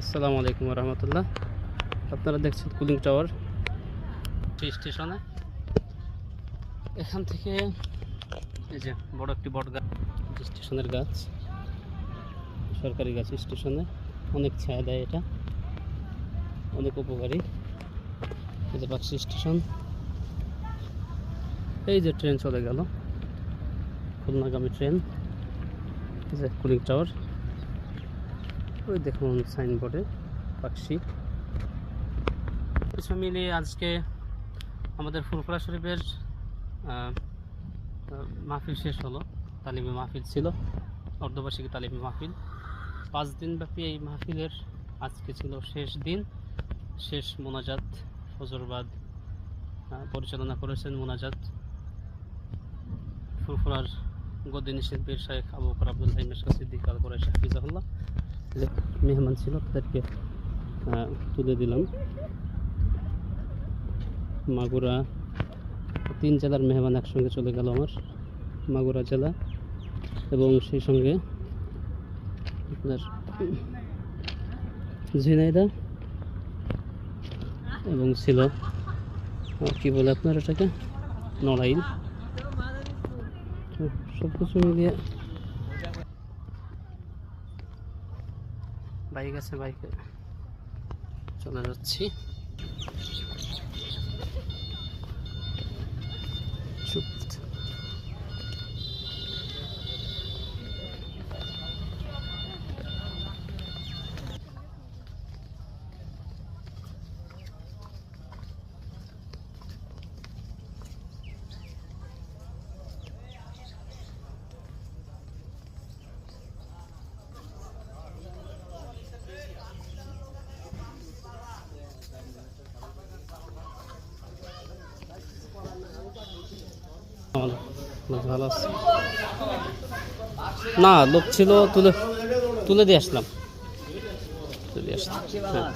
আসসালামু আলাইকুম রহমতুল্লাহ। আপনারা দেখছেন কুলিং টাওয়ার স্টেশনে। এখান থেকে এই যে বড় একটি বট গাছ, স্টেশনের গাছ, সরকারি গাছ। স্টেশনে অনেক ছায়া দেয়, এটা অনেক উপকারী। এই যে পাকশি স্টেশন। এই যে ট্রেন চলে গেল, খুলনাগামী ট্রেন। এই যে কুলিং টাওয়ার, ওই দেখুন সাইনবোর্ডে পাকশি। কিছু মিলিয়ে আজকে আমাদের ফুরফুরা শরীফের মাহফিল শেষ হলো। তালিমি মাহফিল ছিল, অর্ধবার্ষিকী তালিমি মাহফিল। 5 দিন ব্যাপী এই মাহফিলের আজকে ছিল শেষ দিন, শেষ মোনাজাত। ফজরবাদ পরিচালনা করেছেন মোনাজাত ফুরফুরার গদ্দিনী পীর শাইখ আবু বকর আব্দুল্লাহ মেশকাত সিদ্দিক আল কুরাইশি হাফিজাহুল্লাহ। মেহমান ছিল, তাদেরকে তুলে দিলাম। মাগুরা 3 জেলার মেহমান একসঙ্গে চলে গেল আমার, মাগুরা জেলা এবং সেই সঙ্গে আপনার ঝিনাইদহ এবং ছিল কি বলে আপনার এটাকে নড়াইল। সব কিছু মিলিয়ে বাইক আছে, বাইকে চলে যাচ্ছি। ভালো আছে না, লোক ছিল, তুলে দিয়ে আসলাম। হ্যাঁ।